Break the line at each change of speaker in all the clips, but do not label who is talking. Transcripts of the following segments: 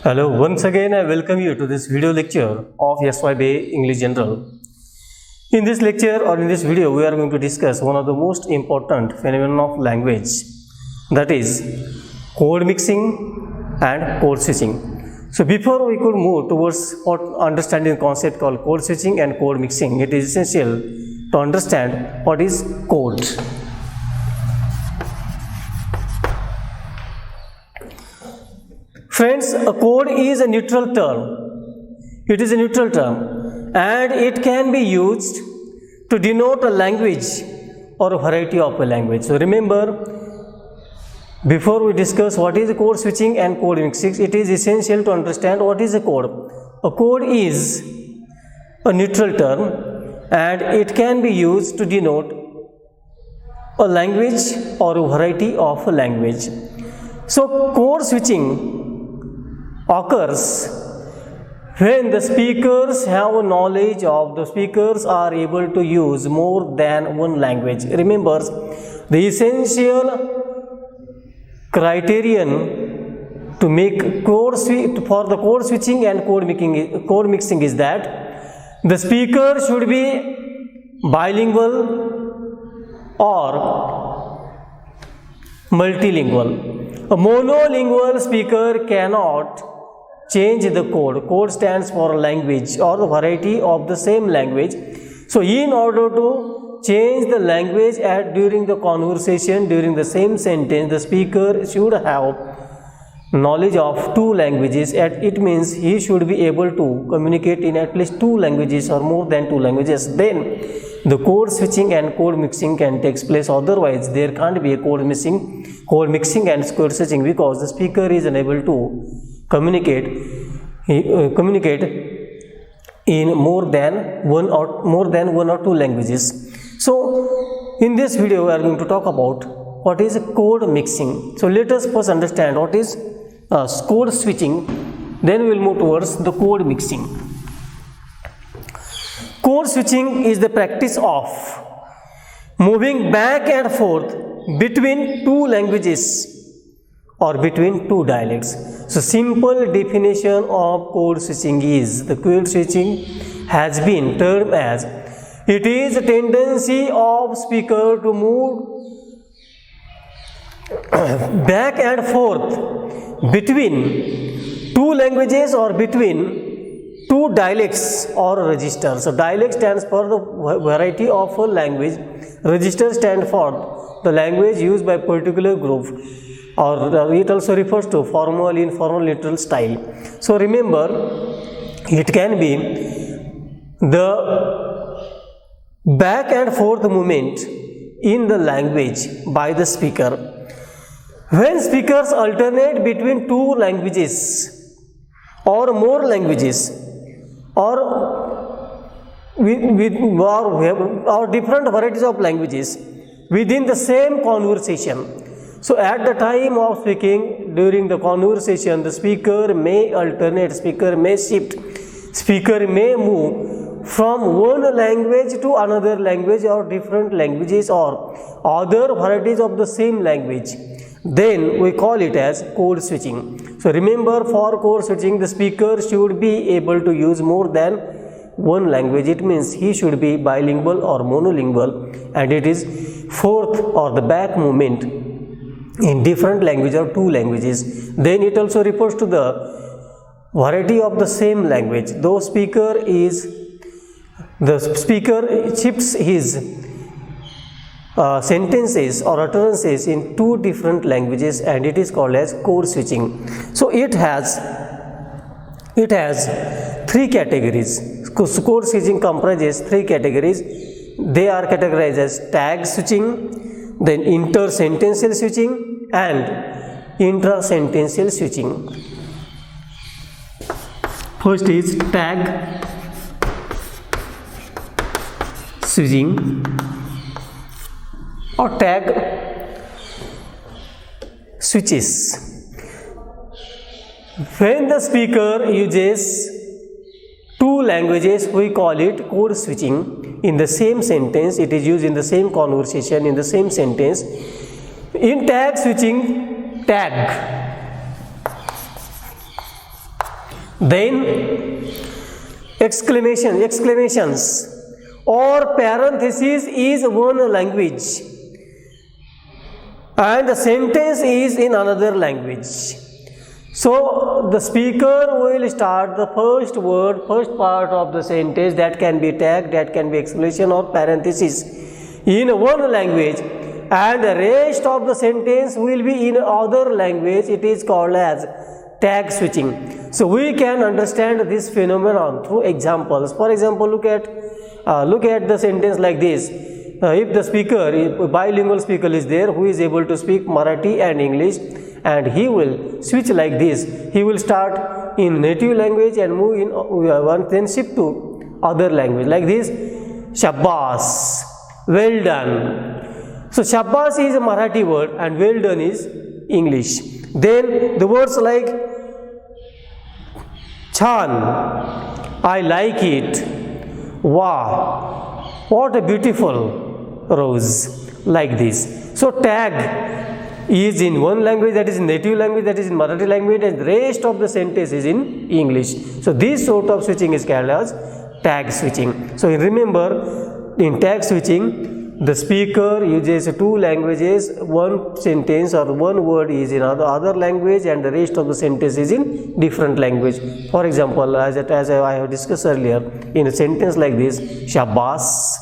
Hello, once again I welcome you to this video lecture of SYBA English General. In this lecture or in this video we are going to discuss one of the most important phenomena of language, that is code mixing and code switching. So before we could move towards understanding the concept called code switching and code mixing, it is essential to understand what is code. Friends, a code is a neutral term. It is a neutral term and it can be used to denote a language or a variety of a language. So remember, before we discuss what is code switching and code mixing, it is essential to understand what is a code. A code is a neutral term and it can be used to denote a language or a variety of a language. So code switching occurs when the speakers have knowledge of the speakers are able to use more than one language. Remember, the essential criterion to make for the code switching and code mixing is that the speaker should be bilingual or multilingual. A monolingual speaker cannot change the code. Code stands for language or the variety of the same language. So in order to change the language during the conversation, during the same sentence, the speaker should have knowledge of two languages. It means he should be able to communicate in at least two languages or more than two languages. Then the code switching and code mixing can take place. Otherwise there can't be a code mixing and code switching, because the speaker is unable to communicate in more than one or two languages. So in this video we are going to talk about what is code mixing. So let us first understand what is code switching, then we will move towards the code mixing. Code switching is the practice of moving back and forth between two languages or between two dialects. So simple definition of code switching is, the code switching has been termed as, it is a tendency of speaker to move back and forth between two languages or between two dialects or registers. So dialect stands for the variety of a language, register stands for the language used by particular group, or it also refers to formal, informal, literal style. So remember, it can be the back and forth movement in the language by the speaker. When speakers alternate between two languages or more languages or different varieties of languages within the same conversation. So at the time of speaking, during the conversation, the speaker may alternate, speaker may shift, speaker may move from one language to another language or different languages or other varieties of the same language. Then we call it as code switching. So remember, for code switching, the speaker should be able to use more than one language. It means he should be bilingual or monolingual, and it is forth or the back movement in different language or two languages. Then it also refers to the variety of the same language. Though the speaker shifts his sentences or utterances in two different languages, and it is called as code switching. So it has three categories. Code switching comprises three categories. They are categorized as tag switching, then intersentential switching, and intrasentential switching. First is tag switching or tag switches. When the speaker uses two languages, we call it code switching. In the same sentence, it is used in the same conversation, in the same sentence. In tag switching, tag Then exclamations or parenthesis is one language and the sentence is in another language. So the speaker will start the first part of the sentence, that can be tag, that can be exclamation or parenthesis, in one language, and the rest of the sentence will be in other language. It is called as tag switching. So we can understand this phenomenon through examples. For example, look at the sentence like this. If the speaker, if a bilingual speaker is there who is able to speak Marathi and English, and he will switch like this. He will start in native language and move in then shift to other language like this. Shabbas, well done. So Shabbas is a Marathi word and well done is English. Then the words like Chan, I like it. Wow, what a beautiful rose, like this. So tag is in one language, that is in native language, that is in Marathi language, and the rest of the sentence is in English. So this sort of switching is called as tag switching. So remember, in tag switching, the speaker uses two languages, one sentence or one word is in other language and the rest of the sentence is in different language. For example, as I have discussed earlier, in a sentence like this, Shabbas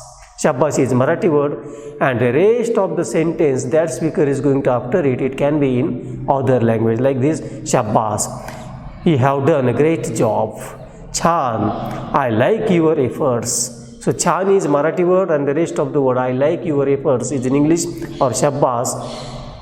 is Marathi word and the rest of the sentence that speaker is going to after it can be in other language like this. Shabbas, you have done a great job. Chan, I like your efforts. So Chan is Marathi word and the rest of the word I like your efforts is in English. Or Shabbas,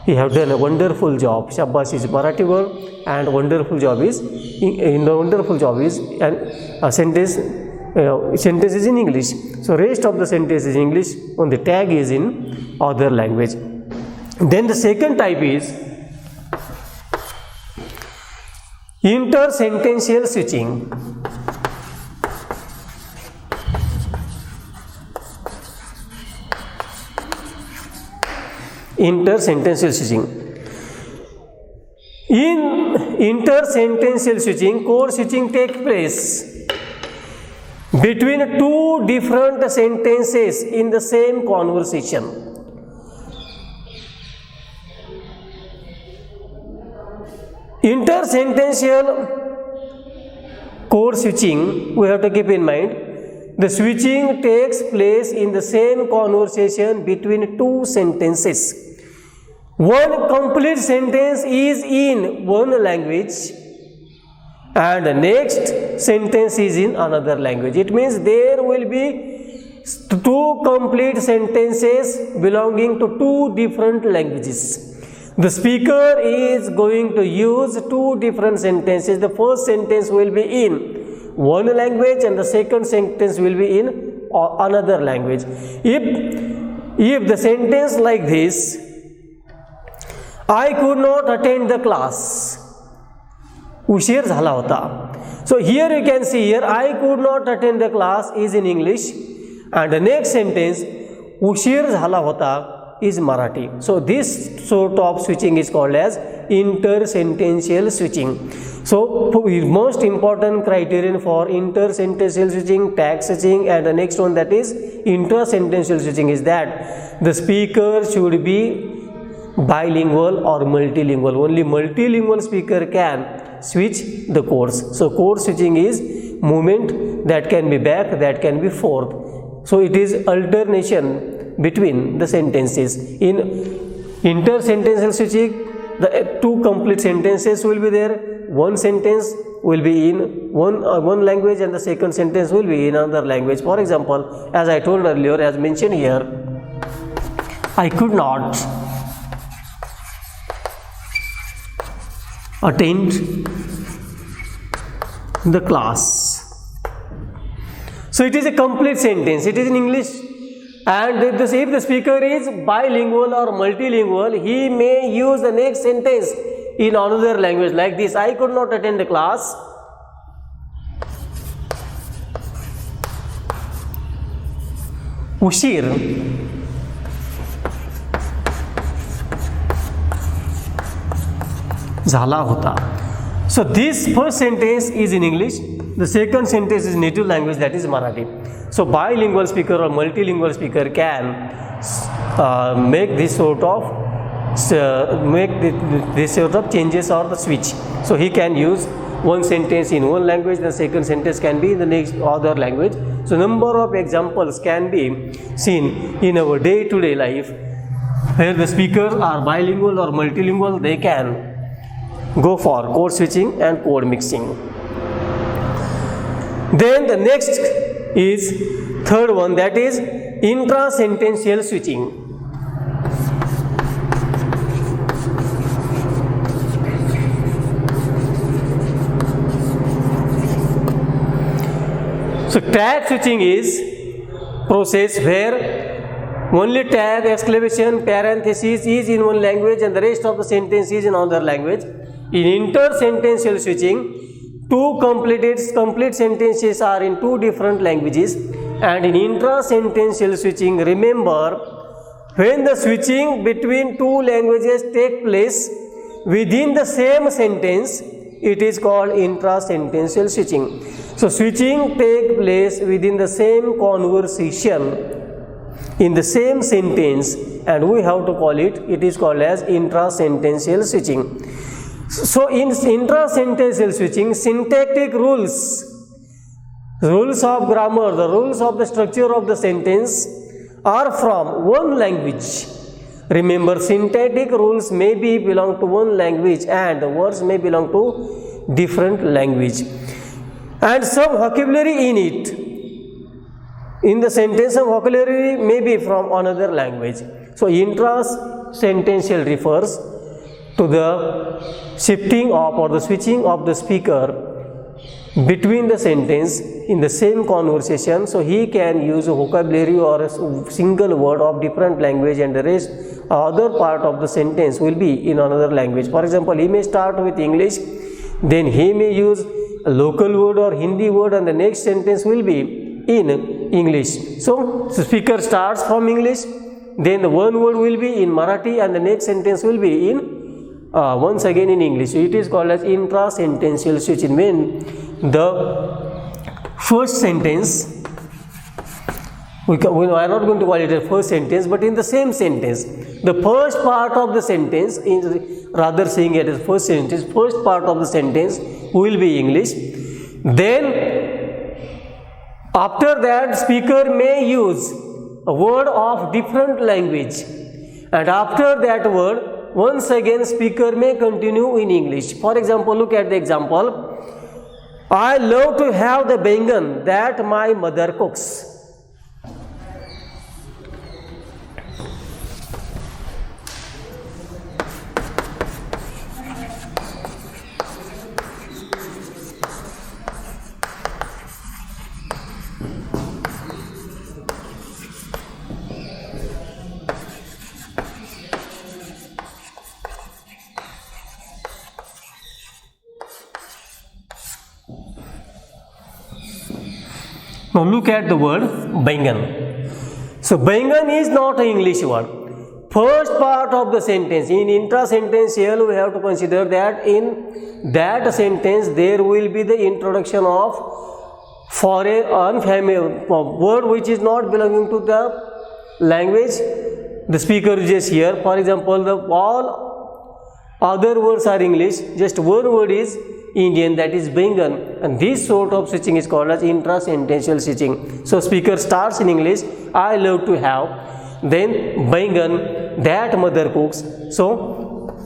you have done a wonderful job. Shabbas is Marathi word and wonderful job is and a sentence is in English. So rest of the sentence is English, and the tag is in other language. Then the second type is intersentential switching. Intersentential switching. In intersentential switching, code switching takes place between two different sentences in the same conversation. Intersentential code switching, we have to keep in mind, the switching takes place in the same conversation between two sentences. One complete sentence is in one language and the next sentence is in another language. It means there will be two complete sentences belonging to two different languages. The speaker is going to use two different sentences. The first sentence will be in one language and the second sentence will be in another language. If the sentence like this, I could not attend the class, उशीर झाला होता. So here you can see here, I could not attend the class is in English and the next sentence, उशीर झाला होता is Marathi. So this sort of switching is called as intersentential switching. So most important criterion for intersentential switching, tag switching, and the next one, that is intersentential switching, is that the speaker should be bilingual or multilingual. Only multilingual speaker can switch the codes. So code switching is movement that can be back, that can be forth. So it is alternation between the sentences. In intersentential switching, the two complete sentences will be there. One sentence will be in one language and the second sentence will be in another language. For example, as I told earlier, as mentioned here, I could not attend the class. So it is a complete sentence. It is in English, and if the speaker is bilingual or multilingual, he may use the next sentence in another language like this. I could not attend the class. उशीर झाला होता. So this first sentence is in English, the second sentence is native language, that is Marathi. So bilingual speaker or multilingual speaker can make this sort of changes or the switch. So he can use one sentence in one language, the second sentence can be in the next other language. So number of examples can be seen in our day-to-day life where the speakers are bilingual or multilingual. They can go for code switching and code mixing. Then the next is third one, that is intrasentential switching. So tag switching is process where only tag, exclamation, parenthesis is in one language and the rest of the sentence is in another language. In intersentential switching, two complete sentences are in two different languages, and in intrasentential switching, remember, when the switching between two languages take place within the same sentence, it is called intrasentential switching. So switching take place within the same conversation in the same sentence, and we have to call it, it is called as intrasentential switching. So in intrasentential switching, syntactic rules of grammar, the rules of the structure of the sentence are from one language. Remember, syntactic rules may belong to one language and the words may belong to different language. And some vocabulary in it, in the sentence, some vocabulary may be from another language. So intrasentential refers to the shifting of or the switching of the speaker between the sentence in the same conversation. So he can use a vocabulary or a single word of different language and the rest other part of the sentence will be in another language. For example, he may start with English, then he may use a local word or Hindi word and the next sentence will be in English. So the speaker starts from English, then the one word will be in Marathi and the next sentence will be in once again in English. So it is called as intrasentential switching. When the first sentence, we are not going to call it a first sentence, but in the same sentence, the first part of the sentence, rather saying it as first sentence, first part of the sentence will be English. Then after that, speaker may use a word of different language, and after that word, once again speaker may continue in English. For example, look at the example. I love to have the bangan that my mother cooks. Now look at the word bangan. So bangan is not an English word. First part of the sentence, in intrasentential, we have to consider that in that sentence there will be the introduction of foreign unfamiliar word which is not belonging to the language the speaker uses here. For example, all other words are English, just one word is Indian, that is bangan, and this sort of switching is called as intrasentential switching. So speaker starts in English, I love to have, then bangan that mother cooks. So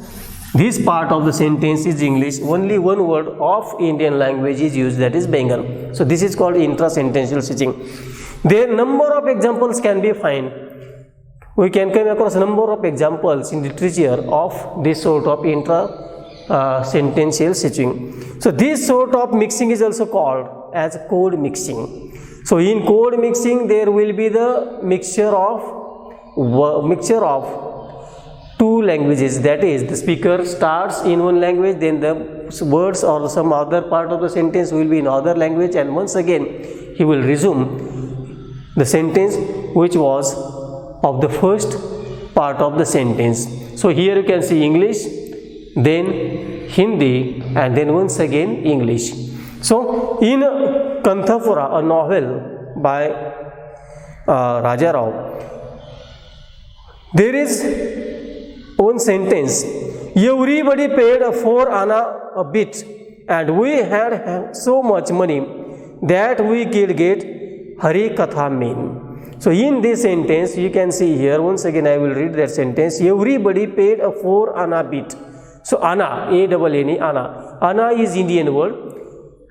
this part of the sentence is English, only one word of Indian language is used, that is bangan. So this is called intrasentential switching. There number of examples can be found. We can come across a number of examples in literature of this sort of intrasentential switching. So this sort of mixing is also called as code mixing. So in code mixing there will be the mixture of two languages, that is the speaker starts in one language, then the words or some other part of the sentence will be in other language, and once again he will resume the sentence which was of the first part of the sentence. So here you can see English, then Hindi, and then once again English. So in Kanthapura, a novel by Raja Rao, there is one sentence, everybody paid 4 anna a bit, and we had so much money that we could get Hari Katha main. So in this sentence you can see here, once again I will read that sentence, everybody paid a 4 anna bit. So anna, A-double-N-A, anna. Anna is Indian word,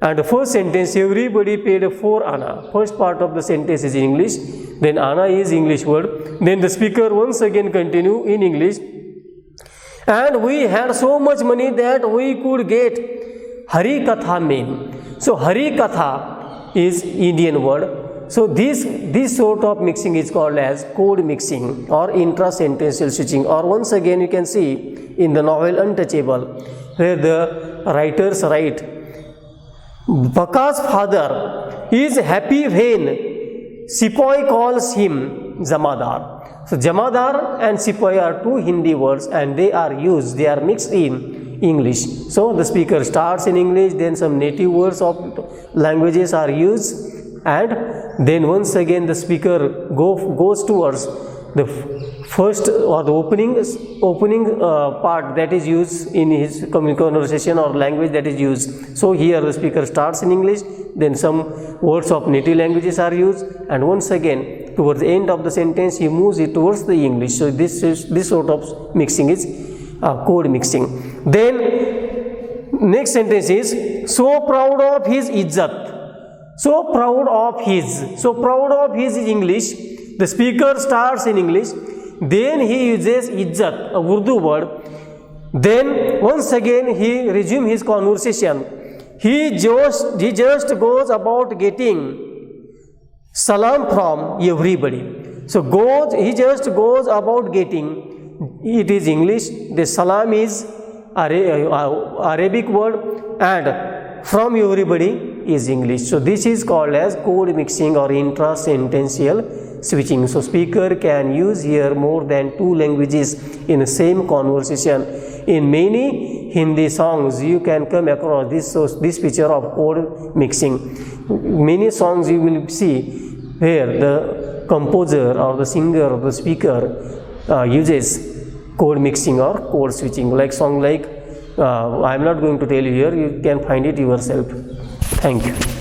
and the first sentence, everybody paid a 4 anna. First part of the sentence is in English, then anna is English word. Then the speaker once again continue in English, and we had so much money that we could get Hari Katha main. So Hari Katha is Indian word. So this sort of mixing is called as code mixing or intra-sentential switching, or once again you can see in the novel Untouchable, where the writers write, Baka's father is happy when Sipoy calls him Jamadar. So Jamadar and Sipoy are two Hindi words, and they are mixed in English. So the speaker starts in English, then some native words of languages are used, and then once again the speaker goes towards the first or the opening part that is used in his conversation or language that is used. So here the speaker starts in English, then some words of native languages are used, and once again towards the end of the sentence he moves it towards the English. So this sort of mixing is code mixing. Then next sentence is, so proud of his izzat. So proud of his is English. The speaker starts in English, then he uses izzat, a Urdu word. Then once again he resumes his conversation. He just goes about getting salam from everybody. So he just goes about getting, it is English, the salam is Arabic word, and from everybody is English. So this is called as code mixing or intra-sentential switching. So speaker can use here more than 2 languages in the same conversation. In many Hindi songs you can come across this feature of code mixing. Many songs you will see where the composer or the singer or the speaker uses code mixing or code switching, like song like I am not going to tell you here, you can find it yourself. Thank you.